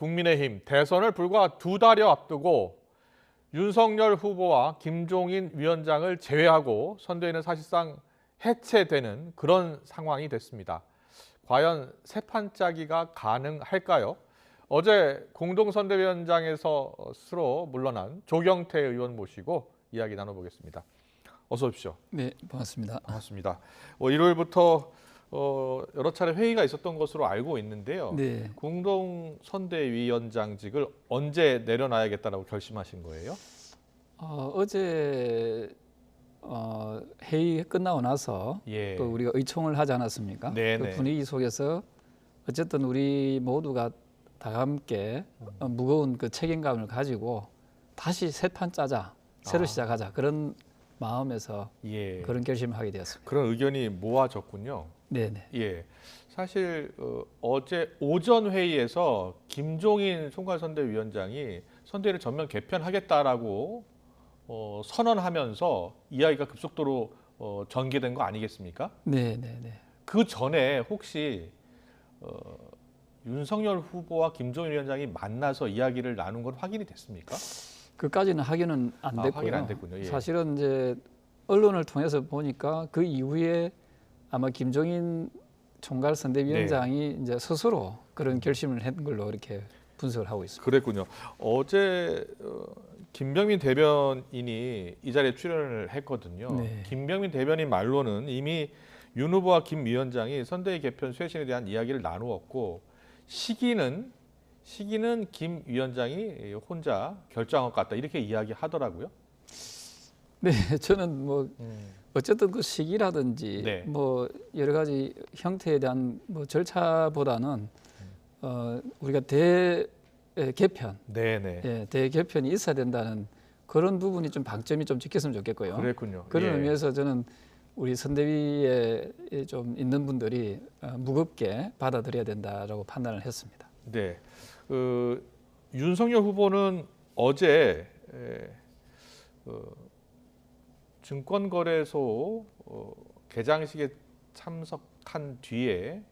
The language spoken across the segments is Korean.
국민의힘 대선을 불과 2달여 앞두고 윤석열 후보와 김종인 위원장을 제외하고 선대위는 사실상 해체되는 그런 상황이 됐습니다. 과연 새 판짜기가 가능할까요? 어제 공동선대위원장에서 스스로 물러난 조경태 의원 모시고 이야기 나눠보겠습니다. 어서 오십시오. 네, 반갑습니다. 반갑습니다. 일요일부터 여러 차례 회의가 있었던 것으로 알고 있는데요. 네, 공동선대위원장직을 언제 내려놔야겠다라고 결심하신 거예요? 어제 회의 끝나고 나서 예. 또 우리가 의총을 하지 않았습니까? 네네. 그 분위기 속에서 어쨌든 우리 모두가 다 함께 무거운 그 책임감을 가지고 다시 새 판 짜자, 새로 시작하자 그런 마음에서 예. 그런 결심을 하게 되었습니다. 그런 의견이 모아졌군요. 네네. 예. 사실 어제 오전 회의에서 김종인 총괄선대위원장이 선대위를 전면 개편하겠다라고 선언하면서 이야기가 급속도로 전개된 거 아니겠습니까? 네네네. 그 전에 혹시 윤석열 후보와 김종인 위원장이 만나서 이야기를 나눈 건 확인이 됐습니까? 그까지는 확인은 안 됐고요. 확인 안 됐군요. 예. 사실은 이제 언론을 통해서 보니까 그 이후에 아마 김종인 총괄선대위원장이 이제 스스로 그런 결심을 한 걸로 이렇게 분석을 하고 있습니다. 그랬군요. 어제 김병민 대변인이 이 자리에 출연을 했거든요. 네. 김병민 대변인 말로는 이미 윤 후보와 김 위원장이 선대위 개편 쇄신에 대한 이야기를 나누었고 시기는 김 위원장이 혼자 결정한 것 같다 이렇게 이야기하더라고요. 네, 저는 뭐 어쨌든 그 시기라든지 네. 뭐 여러 가지 형태에 대한 뭐 절차보다는 우리가 대개편, 네네. 대개편이 있어야 된다는 그런 부분이 좀 방점이 좀 찍혔으면 좋겠고요. 그랬군요. 그런 예. 의미에서 저는 우리 선대위에 좀 있는 분들이 무겁게 받아들여야 된다라고 판단을 했습니다. 네. 윤석열 후보는 어제 증권거래소 개장식에 참석한 뒤에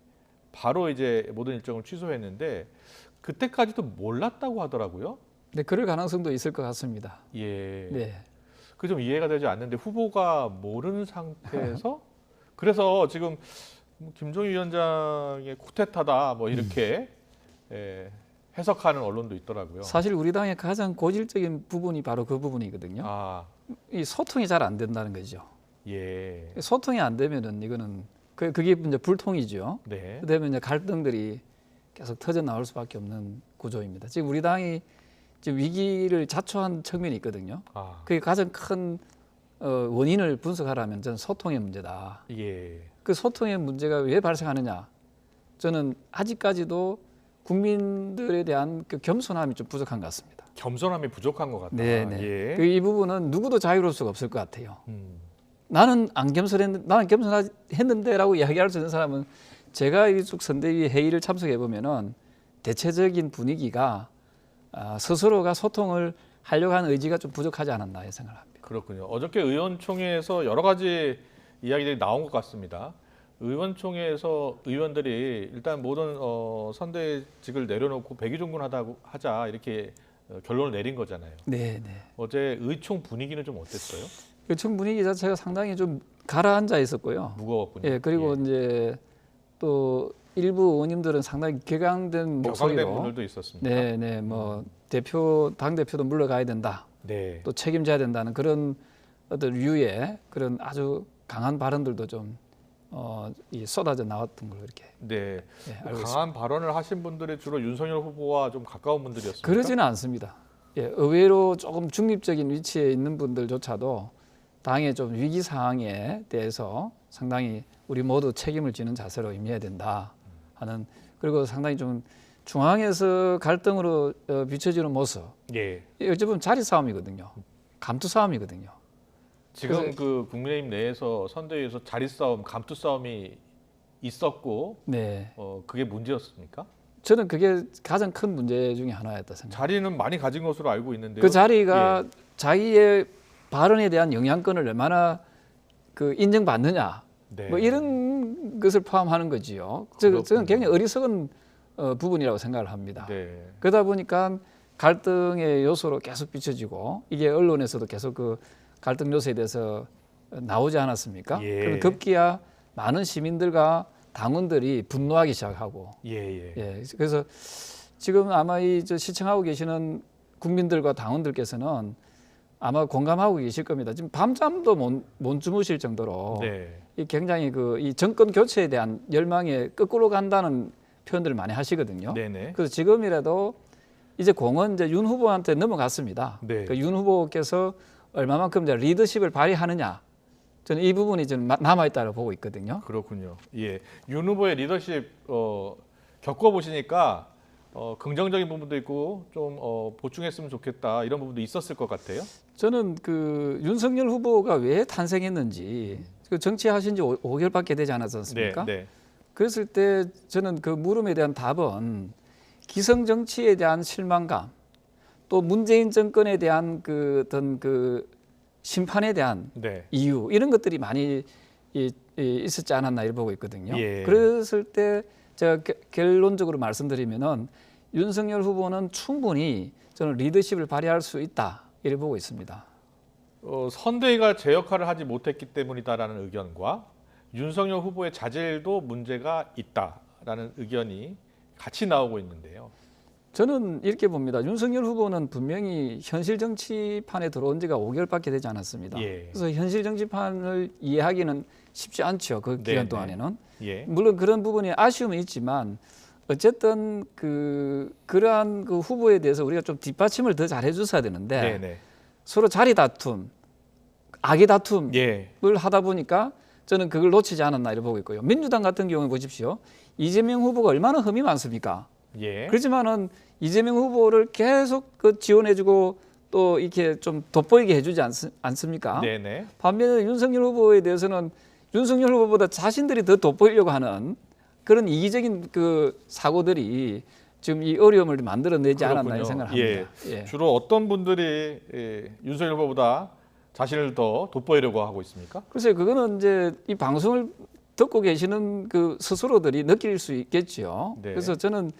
바로 이제 모든 일정을 취소했는데 그때까지도 몰랐다고 하더라고요. 네, 그럴 가능성도 있을 것 같습니다. 예. 네. 그 좀 이해가 되지 않는데 후보가 모르는 상태에서 그래서 지금 김종인 위원장의 쿠데타다 뭐 이렇게 해석하는 언론도 있더라고요. 사실 우리 당의 가장 고질적인 부분이 바로 그 부분이거든요. 이 소통이 잘 안 된다는 거죠. 예. 소통이 안 되면은 이거는 그게 이제 불통이죠. 네. 그다음에 이제 갈등들이 계속 터져 나올 수밖에 없는 구조입니다. 지금 우리 당이 지금 위기를 자초한 측면이 있거든요. 그게 가장 큰 원인을 분석하라면 저는 소통의 문제다. 예. 그 소통의 문제가 왜 발생하느냐? 저는 아직까지도 국민들에 대한 그 겸손함이 좀 부족한 것 같습니다. 겸손함이 부족한 것 같다. 네네. 예. 이 부분은 누구도 자유로울 수가 없을 것 같아요. 나는 안 겸손했는데, 나는 겸손했는데라고 이야기할 수 있는 사람은 제가 이쪽 선대위 회의를 참석해 보면은 대체적인 분위기가 스스로가 소통을 하려고 하는 의지가 좀 부족하지 않았나 생각을 합니다. 그렇군요. 어저께 의원총회에서 여러 가지 이야기들이 나온 것 같습니다. 의원총회에서 의원들이 일단 모든 선대직을 내려놓고 백의종군하자 이렇게 결론을 내린 거잖아요. 네. 어제 의총 분위기는 좀 어땠어요? 의총 분위기 자체가 상당히 좀 가라앉아 있었고요. 무거웠군요. 예, 그리고 이제 또 일부 의원님들은 상당히 격앙된 목소리로 격앙된 분들도 있었습니다. 네, 뭐 당 대표도 물러가야 된다. 네. 또 책임져야 된다는 그런 어떤 류의 그런 아주 강한 발언들도 좀 쏟아져 나왔던 걸로 이렇게 네. 알고 강한 발언을 하신 분들이 주로 윤석열 후보와 좀 가까운 분들이었습니까? 그러지는 않습니다. 예, 의외로 조금 중립적인 위치에 있는 분들조차도 당의 좀 위기 상황에 대해서 상당히 우리 모두 책임을 지는 자세로 임해야 된다 하는, 그리고 상당히 좀 중앙에서 갈등으로 비춰지는 모습. 예. 어찌 보면 자리 싸움이거든요. 감투 싸움이거든요. 지금 그 국민의힘 내에서 선대위에서 자리 싸움, 감투 싸움이 있었고, 네, 그게 문제였습니까? 저는 그게 가장 큰 문제 중에 하나였다 생각합니다. 자리는 많이 가진 것으로 알고 있는데요. 그 자리가 자기의 발언에 대한 영향권을 얼마나 그 인정받느냐, 네. 뭐 이런 것을 포함하는 거지요. 저는 굉장히 어리석은 부분이라고 생각을 합니다. 네. 그러다 보니까 갈등의 요소로 계속 비춰지고 이게 언론에서도 계속 그 갈등 요소에 대해서 나오지 않았습니까? 예. 그럼 급기야 많은 시민들과 당원들이 분노하기 시작하고 예. 예, 그래서 지금 아마 저 시청하고 계시는 국민들과 당원들께서는 아마 공감하고 계실 겁니다. 지금 밤잠도 못 주무실 정도로 네. 이 굉장히 이 정권 교체에 대한 열망에 거꾸로 간다는 표현들을 많이 하시거든요. 네네. 그래서 지금이라도 이제 공은 이제 윤 후보한테 넘어갔습니다. 네. 윤 후보께서 얼마만큼 이제 리더십을 발휘하느냐, 저는 이 부분이 좀 남아 있다고 보고 있거든요. 그렇군요. 예. 윤 후보의 리더십 겪어보시니까 긍정적인 부분도 있고 좀 보충했으면 좋겠다 이런 부분도 있었을 것 같아요. 저는 그 윤석열 후보가 왜 탄생했는지 그 정치하신 지 5개월밖에 되지 않았지 않습니까? 네. 그랬을 때 저는 그 물음에 대한 답은 기성 정치에 대한 실망감, 또 문재인 정권에 대한 그 어떤 그 심판에 대한 네. 이유 이런 것들이 많이 있었지 않았나 이렇게 보고 있거든요. 예. 그랬을 때 제가 결론적으로 말씀드리면은 윤석열 후보는 충분히 저는 리더십을 발휘할 수 있다 이렇게 보고 있습니다. 선대위가 제 역할을 하지 못했기 때문이다라는 의견과 윤석열 후보의 자질도 문제가 있다라는 의견이 같이 나오고 있는데요. 저는 이렇게 봅니다. 윤석열 후보는 분명히 현실 정치판에 들어온 지가 5개월밖에 되지 않았습니다. 예. 그래서 현실 정치판을 이해하기는 쉽지 않죠. 그 기간 네네. 동안에는. 예. 물론 그런 부분이 아쉬움은 있지만 어쨌든 그러한 그 후보에 대해서 우리가 좀 뒷받침을 더 잘 해줬어야 되는데 네네. 서로 자리 다툼, 악의 다툼을 예. 하다 보니까 저는 그걸 놓치지 않았나 이렇게 보고 있고요. 민주당 같은 경우에 보십시오. 이재명 후보가 얼마나 흠이 많습니까? 예. 그렇지만은 이재명 후보를 계속 지원해주고 또 이렇게 좀 돋보이게 해주지 않습니까? 네네. 반면에 윤석열 후보에 대해서는 윤석열 후보보다 자신들이 더 돋보이려고 하는 그런 이기적인 그 사고들이 지금 이 어려움을 만들어내지 않았나 이런 생각을 합니다. 예. 주로 어떤 분들이 윤석열 후보보다 자신을 더 돋보이려고 하고 있습니까? 글쎄요, 그거는 이제 이 방송을 듣고 계시는 그 스스로들이 느낄 수 있겠지요. 네. 그래서 저는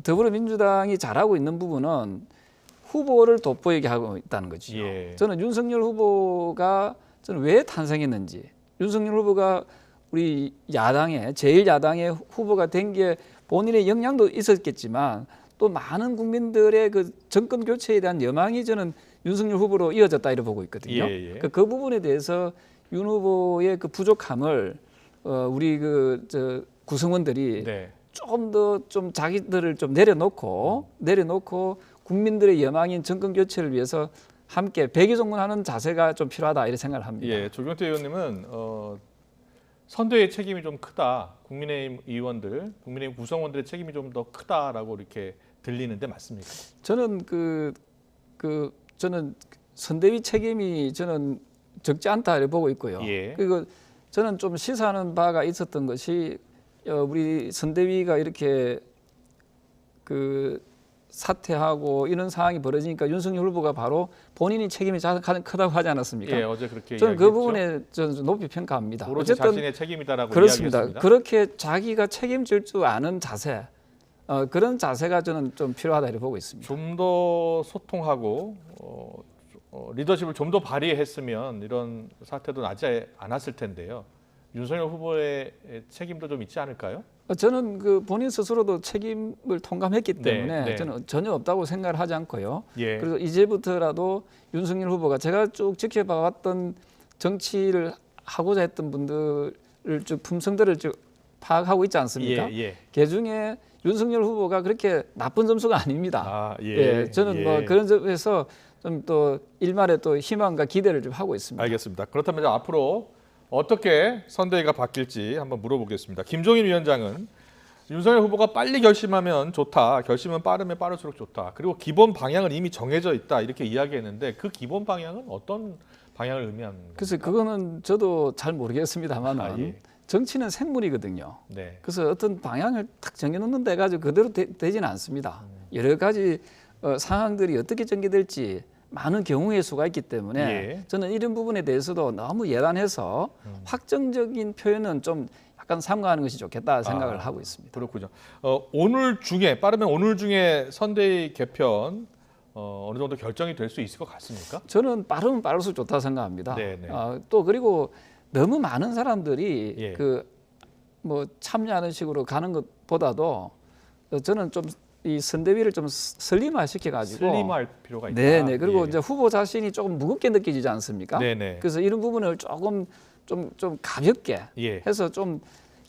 더불어민주당이 잘하고 있는 부분은 후보를 돋보이게 하고 있다는 거죠. 예. 저는 윤석열 후보가 저는 왜 탄생했는지, 윤석열 후보가 우리 야당의 제1야당의 후보가 된 게 본인의 역량도 있었겠지만 또 많은 국민들의 그 정권 교체에 대한 여망이 저는 윤석열 후보로 이어졌다 이렇게 보고 있거든요. 예. 그 부분에 대해서 윤 후보의 그 부족함을 우리 저 구성원들이 네. 조금 더 좀 자기들을 좀 내려놓고 국민들의 여망인 정권 교체를 위해서 함께 백의종군하는 자세가 좀 필요하다 이렇게 생각을 합니다. 예. 조경태 의원님은 선대의 책임이 좀 크다. 국민의힘 의원들, 국민의힘 구성원들의 책임이 좀 더 크다라고 이렇게 들리는데 맞습니까? 저는 저는 선대위 책임이 저는 적지 않다 이렇게 보고 있고요. 예. 그리고 저는 좀 시사하는 바가 있었던 것이 우리 선대위가 이렇게 사퇴하고 이런 상황이 벌어지니까 윤석열 후보가 바로 본인이 책임이 가장 크다고 하지 않았습니까? 예, 어제 그렇게 저는 그 이야기했죠. 부분에 저는 높이 평가합니다. 오로지 어쨌든 자신의 책임이다라고 그렇습니다. 이야기했습니다. 그렇게 자기가 책임질 줄 아는 자세, 그런 자세가 저는 좀 필요하다 이렇게 보고 있습니다. 좀 더 소통하고 리더십을 좀 더 발휘했으면 이런 사태도 나지 않았을 텐데요. 윤석열 후보의 책임도 좀 있지 않을까요? 저는 본인 스스로도 책임을 통감했기 때문에 네. 저는 전혀 없다고 생각을 하지 않고요. 예. 그래서 이제부터라도 윤석열 후보가 제가 쭉 지켜봐왔던 정치를 하고자 했던 분들을 쭉 품성들을 쭉 파악하고 있지 않습니까? 예. 그 중에 윤석열 후보가 그렇게 나쁜 점수가 아닙니다. 아, 예. 저는 뭐 그런 점에서 좀 또 일말의 또 희망과 기대를 좀 하고 있습니다. 알겠습니다. 그렇다면 이제 앞으로 어떻게 선대위가 바뀔지 한번 물어보겠습니다. 김종인 위원장은 윤석열 후보가 빨리 결심하면 좋다. 결심은 빠르면 빠를수록 좋다. 그리고 기본 방향은 이미 정해져 있다. 이렇게 이야기했는데 그 기본 방향은 어떤 방향을 의미하는 겁니까? 그래서 그거는 저도 잘 모르겠습니다만 예. 정치는 생물이거든요. 네. 그래서 어떤 방향을 딱 정해놓는 데 가지고 그대로 되지는 않습니다. 여러 가지 상황들이 어떻게 전개될지 많은 경우의 수가 있기 때문에 예. 저는 이런 부분에 대해서도 너무 예단해서 확정적인 표현은 좀 약간 삼가하는 것이 좋겠다 생각을 하고 있습니다. 그렇군요. 오늘 중에 빠르면 오늘 중에 선대위 개편 어느 정도 결정이 될 수 있을 것 같습니까? 저는 빠르면 빠를수록 좋다 생각합니다. 네네. 또 그리고 너무 많은 사람들이 예. 그 뭐 참여하는 식으로 가는 것보다도 저는 좀 이 선대위를 좀 슬림화 시켜가지고 슬림할 필요가 있다. 네네. 그리고 예. 이제 후보 자신이 조금 무겁게 느껴지지 않습니까? 네네. 그래서 이런 부분을 조금 좀 가볍게 예. 해서 좀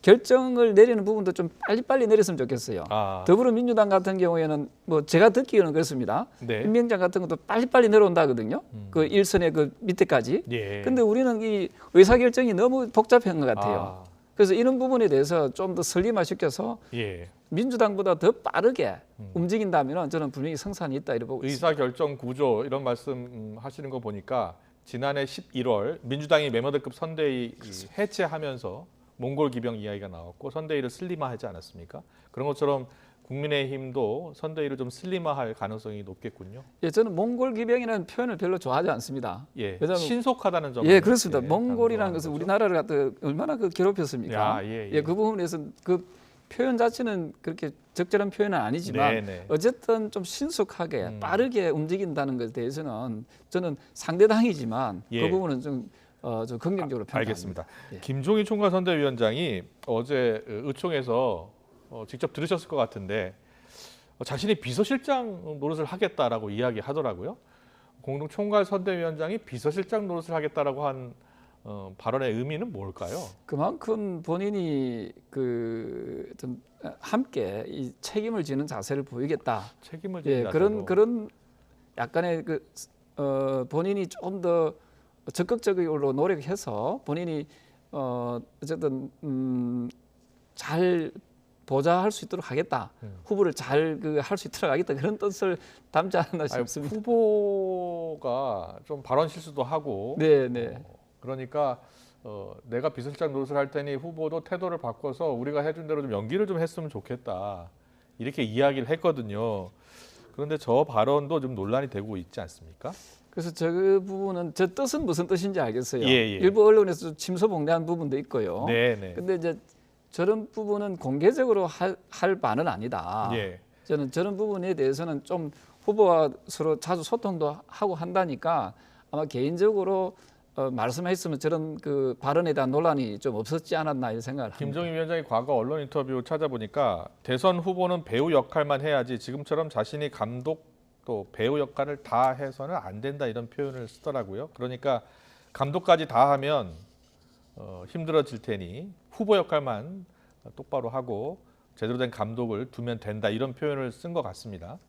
결정을 내리는 부분도 좀 빨리빨리 내렸으면 좋겠어요. 더불어민주당 같은 경우에는 뭐 제가 듣기로는 그렇습니다. 네. 임명장 같은 것도 빨리빨리 내려온다거든요. 그 일선의 그 밑에까지. 예. 근데 우리는 이 의사결정이 너무 복잡한 것 같아요. 그래서 이런 부분에 대해서 좀 더 슬림화 시켜서 예. 민주당보다 더 빠르게 움직인다면 저는 분명히 성산이 있다 이렇게 보고 있습니다. 의사결정 구조 이런 말씀 하시는 거 보니까 지난해 11월 민주당이 메모드급 선대위 해체하면서 몽골 기병 이야기가 나왔고 선대위를 슬림화하지 않았습니까? 그런 것처럼 국민의힘도 선대위를 좀 슬림화할 가능성이 높겠군요. 예, 저는 몽골 기병이라는 표현을 별로 좋아하지 않습니다. 예, 왜냐하면 신속하다는 점. 예, 그렇습니다. 몽골이라는 것은 거죠. 우리나라를 갖다 얼마나 그 괴롭혔습니까? 예. 그 부분에서 그 표현 자체는 그렇게 적절한 표현은 아니지만 네네. 어쨌든 좀 신속하게 빠르게 움직인다는 것에 대해서는 저는 상대당이지만 예. 그 부분은 좀 긍정적으로 평가합니다. 알겠습니다. 예. 김종인 총괄선대위원장이 어제 의총에서 직접 들으셨을 것 같은데 자신이 비서실장 노릇을 하겠다라고 이야기하더라고요. 공동총괄선대위원장이 비서실장 노릇을 하겠다라고 한 발언의 의미는 뭘까요? 그만큼 본인이 그 좀 함께 이 책임을 지는 자세를 보이겠다. 책임을 예, 지는 그런 약간의 그 본인이 좀 더 적극적으로 노력해서 본인이 어쨌든 잘 보좌할 수 있도록 하겠다. 후보를 잘 할 수 있도록 하겠다. 그런 뜻을 담지 않았나 싶습니다. 후보가 좀 발언 실수도 하고 네. 그러니까 내가 비서실장 노릇을 할 테니 후보도 태도를 바꿔서 우리가 해준 대로 좀 연기를 좀 했으면 좋겠다. 이렇게 이야기를 했거든요. 그런데 저 발언도 좀 논란이 되고 있지 않습니까? 그래서 저 부분은 저 뜻은 무슨 뜻인지 알겠어요. 예. 일부 언론에서 침소봉대한 부분도 있고요. 네. 근데 이제 저런 부분은 공개적으로 할 바는 아니다. 예. 저는 저런 부분에 대해서는 좀 후보와 서로 자주 소통도 하고 한다니까 아마 개인적으로 말씀하셨으면 저런 그 발언에 대한 논란이 좀 없었지 않았나 이런 생각을 합니다. 김종인 위원장이 과거 언론 인터뷰 찾아보니까 대선 후보는 배우 역할만 해야지 지금처럼 자신이 감독 또 배우 역할을 다 해서는 안 된다 이런 표현을 쓰더라고요. 그러니까 감독까지 다 하면 힘들어질 테니 후보 역할만 똑바로 하고 제대로 된 감독을 두면 된다 이런 표현을 쓴 것 같습니다.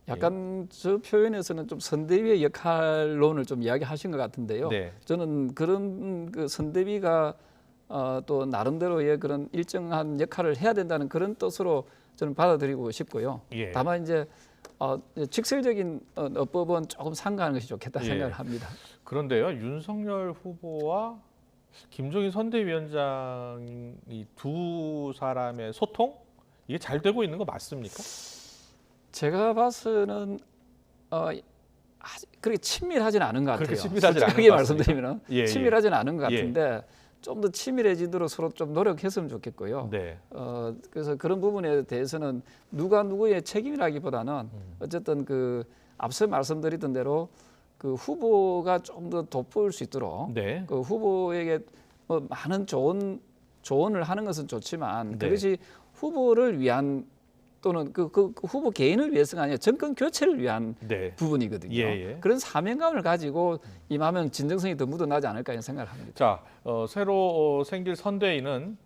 약간 저 표현에서는 좀 선대위의 역할론을 좀 이야기하신 것 같은데요. 네. 저는 그런 그 선대위가 또 나름대로의 그런 일정한 역할을 해야 된다는 그런 뜻으로 저는 받아들이고 싶고요. 예. 다만 이제 직설적인 어법은 조금 상가하는 것이 좋겠다 예. 생각을 합니다. 그런데요, 윤석열 후보와 김종인 선대위원장이 두 사람의 소통 이게 잘 되고 있는 거 맞습니까? 제가 봐서는 그렇게 친밀하지는 않은 것 같아요. 그렇게 친밀하지 않은 솔직하게 것 같습니까? 말씀드리면 예. 친밀하지는 않은 것 같은데 좀 더 친밀해지도록 서로 좀 노력했으면 좋겠고요. 네. 그래서 그런 부분에 대해서는 누가 누구의 책임이라기보다는 어쨌든 그 앞서 말씀드렸던 대로 그 후보가 좀 더 돋보일 수 있도록 네. 그 후보에게 뭐 많은 조언을 하는 것은 좋지만 네. 그것이 후보를 위한 또는 그 후보 개인을 위해서가 아니라 정권 교체를 위한 네. 부분이거든요. 예. 그런 사명감을 가지고 임하면 진정성이 더 묻어나지 않을까 이런 생각을 합니다. 자, 새로 생길 선대위는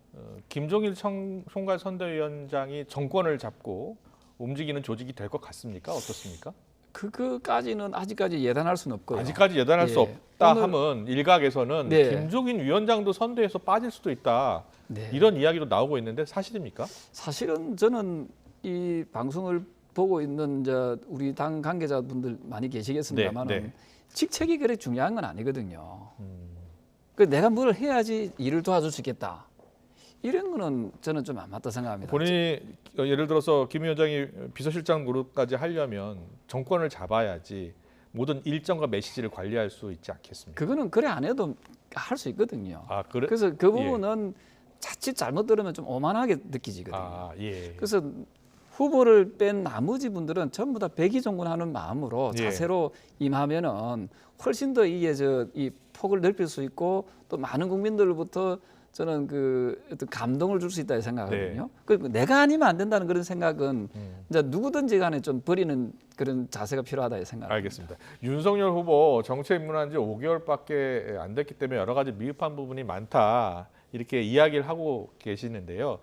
김종인 총괄 선대위원장이 정권을 잡고 움직이는 조직이 될 것 같습니까? 어떻습니까? 그까지는 아직까지 예단할 수는 없고요. 아직까지 예단할 수 예. 없다 오늘- 하면 일각에서는 네. 김종인 위원장도 선대에서 빠질 수도 있다. 네. 이런 이야기도 나오고 있는데 사실입니까? 사실은 저는 이 방송을 보고 있는 우리 당 관계자분들 많이 계시겠습니다만 네. 직책이 그렇게 중요한 건 아니거든요. 그 내가 뭘 해야지 일을 도와줄 수 있겠다. 이런 거는 저는 좀 안 맞다 생각합니다. 본인이 예를 들어서 김 위원장이 비서실장 노릇까지 하려면 정권을 잡아야지 모든 일정과 메시지를 관리할 수 있지 않겠습니까? 그거는 그래 안 해도 할 수 있거든요. 아, 그래? 그래서 그 부분은 자칫 잘못 들으면 좀 오만하게 느껴지거든요. 아, 예. 그래서 후보를 뺀 나머지 분들은 전부 다 백의종군하는 마음으로 예. 자세로 임하면은 훨씬 더 이게 이 폭을 넓힐 수 있고 또 많은 국민들로부터 저는 그 어떤 감동을 줄 수 있다 생각하거든요. 네. 그리고 내가 아니면 안 된다는 그런 생각은 이제 누구든지 간에 좀 버리는 그런 자세가 필요하다 생각합니다. 알겠습니다. 윤석열 후보 정책 입문한 지 5개월밖에 안 됐기 때문에 여러 가지 미흡한 부분이 많다 이렇게 이야기를 하고 계시는데요.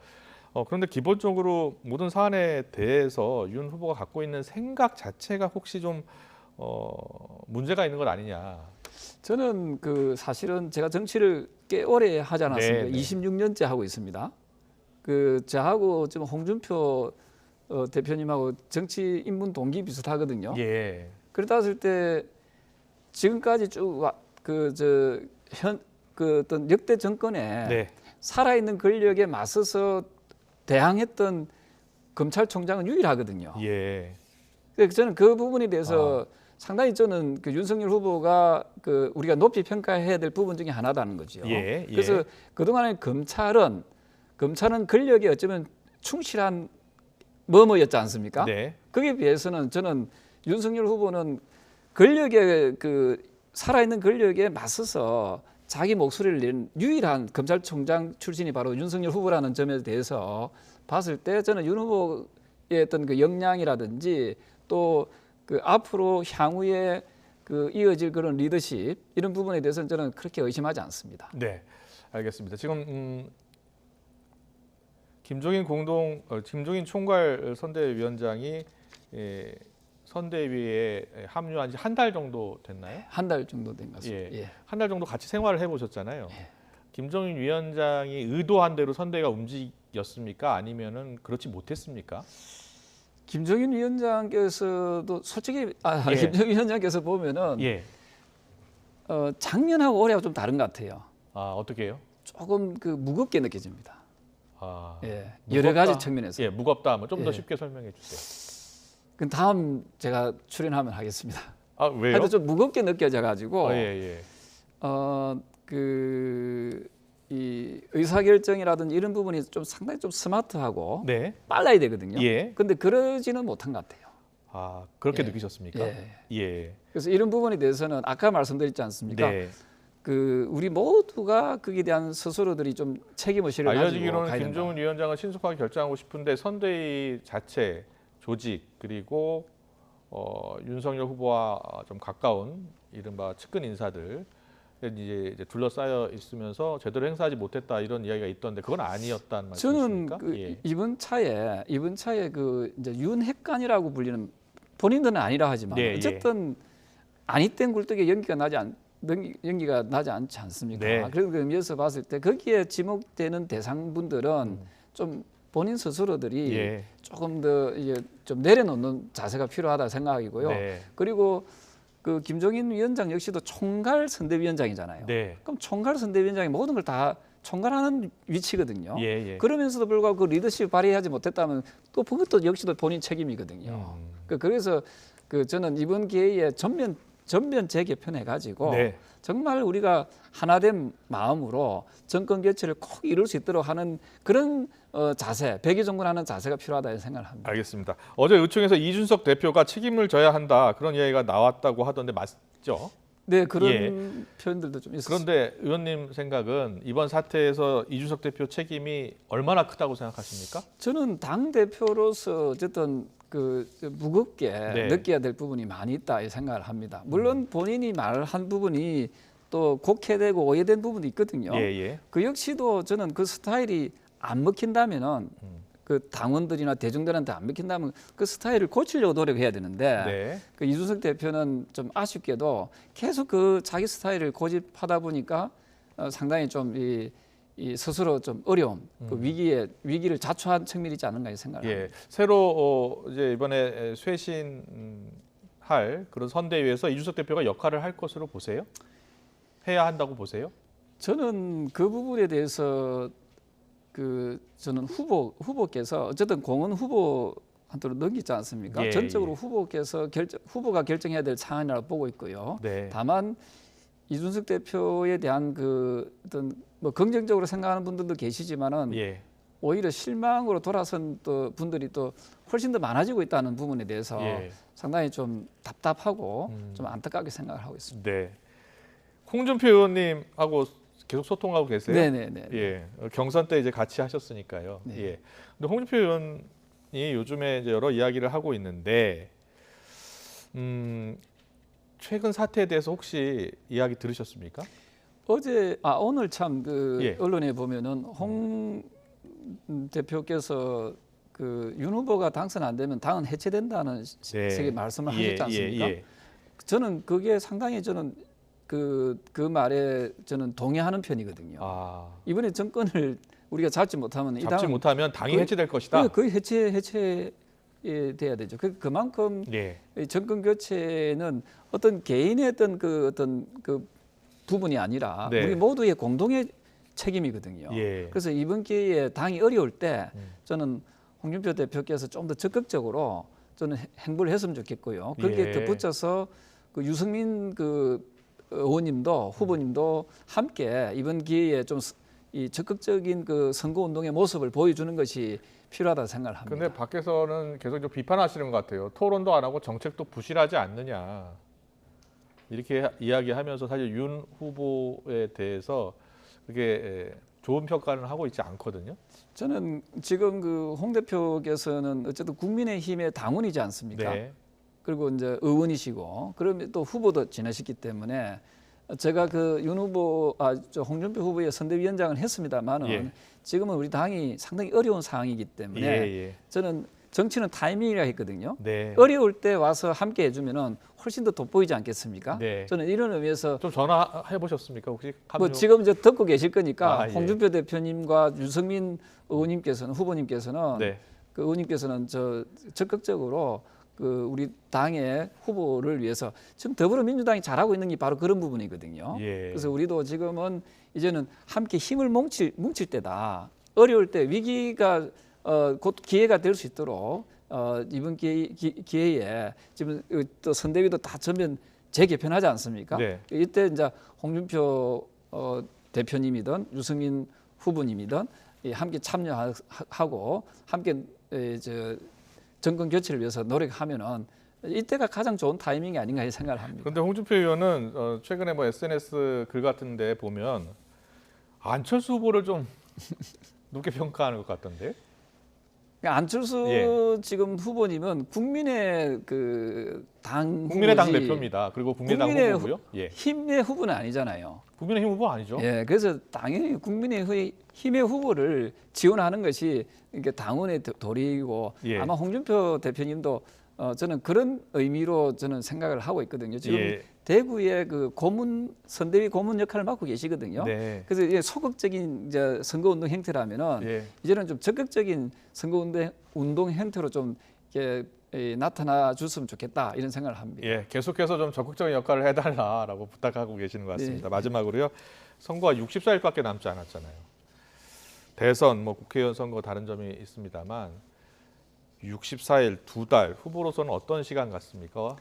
그런데 기본적으로 모든 사안에 대해서 윤 후보가 갖고 있는 생각 자체가 혹시 좀 문제가 있는 것 아니냐. 저는 그 사실은 제가 정치를 꽤 오래 하지 않았습니까? 네, 네. 26년째 하고 있습니다. 그 저하고 지금 홍준표 대표님하고 정치 입문 동기 비슷하거든요. 예. 그러다 봤을 때 지금까지 쭉 그 어떤 역대 정권에 네. 살아있는 권력에 맞서서 대항했던 검찰총장은 유일하거든요. 예. 그래서 저는 그 부분에 대해서 상당히 저는 그 윤석열 후보가 그 우리가 높이 평가해야 될 부분 중에 하나다는 거죠. 예, 예. 그래서 그동안에 검찰은 권력에 어쩌면 충실한 뭐뭐였지 않습니까? 네. 거기에 비해서는 저는 윤석열 후보는 권력에 그 살아있는 권력에 맞서서 자기 목소리를 낸 유일한 검찰총장 출신이 바로 윤석열 후보라는 점에 대해서 봤을 때 저는 윤 후보의 어떤 그 역량이라든지 또 그 앞으로 향후에 그 이어질 그런 리더십 이런 부분에 대해서는 저는 그렇게 의심하지 않습니다. 네. 알겠습니다. 지금 김종인 총괄 선대위원장이 선대위에 합류한 지 한 달 정도 됐나요? 한 달 정도 된 것 같습니다. 예. 예. 한 달 정도 같이 생활을 해보셨잖아요. 예. 김종인 위원장이 의도한 대로 선대가 움직였습니까? 아니면은 그렇지 못했습니까? 김종인 위원장께서도 솔직히 예. 김종인 위원장께서 보면은 예. 작년하고 올해하고 좀 다른 것 같아요. 아, 어떻게 해요? 조금 그 무겁게 느껴집니다. 아, 예, 무겁다? 여러 가지 측면에서. 예, 무겁다 하면 좀 더 예. 쉽게 설명해 주세요. 그 다음 제가 출연하면 하겠습니다. 아, 왜요? 하여튼 좀 무겁게 느껴져 가지고 예. 이 의사결정이라든지 이런 부분이 좀 상당히 좀 스마트하고 네. 빨라야 되거든요. 예. 근데 그러지는 못한 것 같아요. 아, 그렇게 예. 느끼셨습니까? 예. 예. 그래서 이런 부분에 대해서는 아까 말씀드렸지 않습니까? 네. 그 우리 모두가 거기에 대한 스스로들이 좀 책임의식을 가지고 알려지기로는 가야 된다. 김종인 위원장은 신속하게 결정하고 싶은데 선대위 자체 조직 그리고 윤석열 후보와 좀 가까운 이른바 측근 인사들 이제 둘러싸여 있으면서 제대로 행사하지 못했다 이런 이야기가 있던데 그건 아니었다는 저는 말씀이십니까? 그 예. 이번 차에 그 이제 윤핵관이라고 불리는 본인들은 아니라 하지만 예, 예. 어쨌든 아니땐 굴뚝에 연기가 나지 않지 않습니까? 네. 그래서 그 의미에서 봤을 때 거기에 지목되는 대상분들은 좀 본인 스스로들이 예. 조금 더 이제 좀 내려놓는 자세가 필요하다 생각이고요. 네. 그리고 그 김종인 위원장 역시도 총괄 선대위원장이잖아요. 네. 그럼 총괄 선대위원장이 모든 걸 다 총괄하는 위치거든요. 예. 그러면서도 불구하고 그 리더십 발휘하지 못했다면 또 그것도 역시도 본인 책임이거든요. 그래서 그 저는 이번 기회에 전면 재개편해 가지고 네. 정말 우리가 하나된 마음으로 정권 교체를 꼭 이룰 수 있도록 하는 그런 자세, 백의종군하는 자세가 필요하다 생각을 합니다. 알겠습니다. 어제 의총에서 이준석 대표가 책임을 져야 한다 그런 이야기가 나왔다고 하던데 맞죠? 네, 그런 예. 표현들도 좀 있었습니다. 그런데 의원님 생각은 이번 사태에서 이준석 대표 책임이 얼마나 크다고 생각하십니까? 저는 당 대표로서 어쨌든 그 무겁게 네. 느껴야 될 부분이 많이 있다 이 생각을 합니다. 물론 본인이 말한 부분이 또 곡해되고 오해된 부분도 있거든요. 예. 그 역시도 저는 그 스타일이 안 먹힌다면은 그 당원들이나 대중들한테 안 먹힌다면 그 스타일을 고치려고 노력해야 되는데 네. 그 이준석 대표는 좀 아쉽게도 계속 그 자기 스타일을 고집하다 보니까 상당히 좀 이 스스로 좀 어려움, 그 위기를 자초한 측면이 있지 않은가 생각을 합니다. 예. 새로 이제 이번에 쇄신할 그런 선대위에서 이준석 대표가 역할을 할 것으로 보세요? 해야 한다고 보세요? 저는 그 부분에 대해서 저는 후보께서 어쨌든 공은 후보한테로 넘기지 않습니까? 예, 전적으로 후보가 결정해야 될 사안이라고 보고 있고요. 네. 다만 이준석 대표에 대한 그 어떤 뭐 긍정적으로 생각하는 분들도 계시지만은 예. 오히려 실망으로 돌아선 또 분들이 또 훨씬 더 많아지고 있다는 부분에 대해서 예. 상당히 좀 답답하고 좀 안타깝게 생각을 하고 있습니다. 네. 홍준표 의원님하고 계속 소통하고 계세요? 네네네. 예. 경선 때 이제 같이 하셨으니까요. 네. 예. 근데 홍준표 의원이 요즘에 이제 여러 이야기를 하고 있는데, 최근 사태에 대해서 혹시 이야기 들으셨습니까? 오늘 참 그 예. 언론에 보면은 홍 대표께서 그 윤 후보가 당선 안 되면 당은 해체된다는 네. 식의 말씀을 예, 하셨지 않습니까? 예. 저는 그게 상당히 저는 그 말에 저는 동의하는 편이거든요. 아, 이번에 정권을 우리가 잡지 못하면 이 잡지 당은 못하면 당이 거의- 해체될 것이다. 거의 해체 돼야 되죠. 그만큼 예. 이 정권 교체는 어떤 개인의 어떤 그 부분이 아니라 네. 우리 모두의 공동의 책임이거든요. 예. 그래서 이번 기회에 당이 어려울 때 음. 저는 홍준표 대표께서 좀 더 적극적으로 저는 행보를 했으면 좋겠고요. 거기에 예. 덧붙여서 그 유승민 그 의원님도 후보님도 함께 이번 기회에 좀 이 적극적인 그 선거 운동의 모습을 보여주는 것이 필요하다 생각을 합니다. 근데 밖에서는 계속 좀 비판하시는 것 같아요. 토론도 안 하고 정책도 부실하지 않느냐. 이렇게 이야기하면서 사실 윤 후보에 대해서 그게 좋은 평가는 하고 있지 않거든요. 저는 지금 그 홍 대표께서는 어쨌든 국민의힘의 당원이지 않습니까? 네. 그리고 이제 의원이시고 그러면 또 후보도 지내셨기 때문에 제가 그 윤 후보, 홍준표 후보의 선대위원장을 했습니다만은 예. 지금은 우리 당이 상당히 어려운 상황이기 때문에 예. 저는 정치는 타이밍이라 했거든요. 네. 어려울 때 와서 함께 해주면은 훨씬 더 돋보이지 않겠습니까? 네. 저는 이런 의미에서 좀 전화해 보셨습니까 혹시? 뭐 지금 이제 듣고 계실 거니까 아, 예. 홍준표 대표님과 유승민 의원님께서는 후보님께서는 네. 그 의원님께서는 저 적극적으로 그 우리 당의 후보를 위해서 지금 더불어민주당이 잘하고 있는 게 바로 그런 부분이거든요. 예. 그래서 우리도 지금은 이제는 함께 힘을 뭉칠 때다. 어려울 때 위기가 곧 기회가 될 수 있도록 이번 기회에 지금 또 선대위도 다 전면 재개편하지 않습니까? 네. 이때 이제 홍준표 대표님이든 유승민 후보님이든 함께 참여하고 함께 정권 교체를 위해서 노력하면은 이때가 가장 좋은 타이밍이 아닌가 이 생각을 합니다. 그런데 홍준표 의원은 최근에 뭐 SNS 글 같은데 보면 안철수 후보를 좀 높게 평가하는 것 같던데. 그러니까 안철수 예. 지금 후보님은 국민의 그 국민의당 대표입니다. 그리고 국민의당 국민의 후보고요. 예. 힘의 후보는 아니잖아요. 국민의힘 후보 아니죠? 예, 그래서 당연히 국민의힘의 후보를 지원하는 것이 이게 당원의 도리이고 예. 아마 홍준표 대표님도 저는 그런 의미로 저는 생각을 하고 있거든요. 지금 예. 대구의 그 선대위 고문 역할을 맡고 계시거든요. 네. 그래서 이게 소극적인 이제 선거운동 형태라면은 예. 이제는 좀 적극적인 선거운동 형태로 좀 이렇게 나타나 줬으면 좋겠다 이런 생각을 합니다. 예, 계속해서 좀 적극적인 역할을 해달라라고 부탁하고 계시는 것 같습니다. 네. 마지막으로요, 선거가 64일밖에 남지 않았잖아요. 대선, 뭐 국회의원 선거 다른 점이 있습니다만 64일, 2달 후보로서는 어떤 시간 같습니까?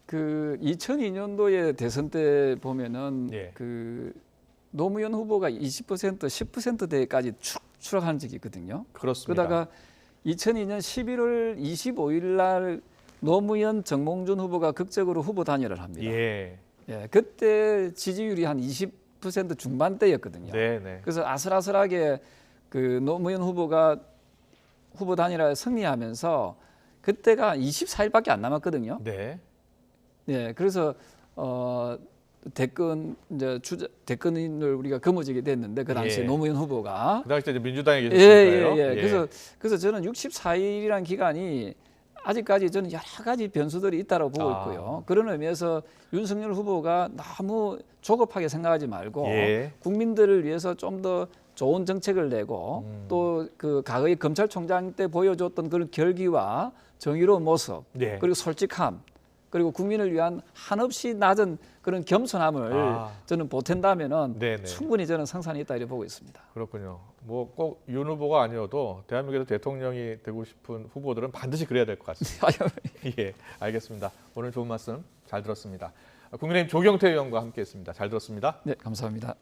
그 2002년도에 대선 때 보면은 예. 그 노무현 후보가 20% 10%대까지 추락한 적이 있거든요. 그렇습니다. 그러다가 2002년 11월 25일 날 노무현 정몽준 후보가 극적으로 후보 단일을 합니다. 예, 예, 그때 지지율이 한 20% 중반대였거든요. 네. 그래서 아슬아슬하게 그 노무현 후보가 후보 단일화에 승리하면서 그때가 24일밖에 안 남았거든요. 네. 예, 그래서 대권을 우리가 거머쥐게 됐는데 그 당시에 예. 노무현 후보가 그 당시 이제 민주당에 예, 계셨으니까요. 예. 그래서 저는 64일이라는 기간이 아직까지 저는 여러 가지 변수들이 있다고 보고 있고요. 그런 의미에서 윤석열 후보가 너무 조급하게 생각하지 말고 예. 국민들을 위해서 좀 더 좋은 정책을 내고 또 그 과거의 검찰총장 때 보여줬던 그런 결기와 정의로운 모습 네. 그리고 솔직함 그리고 국민을 위한 한없이 낮은 그런 겸손함을 저는 보탠다면은 네네. 충분히 저는 성산이 있다 이렇게 보고 있습니다. 그렇군요. 뭐 꼭 윤 후보가 아니어도 대한민국에서 대통령이 되고 싶은 후보들은 반드시 그래야 될 것 같습니다. 예, 알겠습니다. 오늘 좋은 말씀 잘 들었습니다. 국민의힘 조경태 의원과 함께했습니다. 잘 들었습니다. 네, 감사합니다.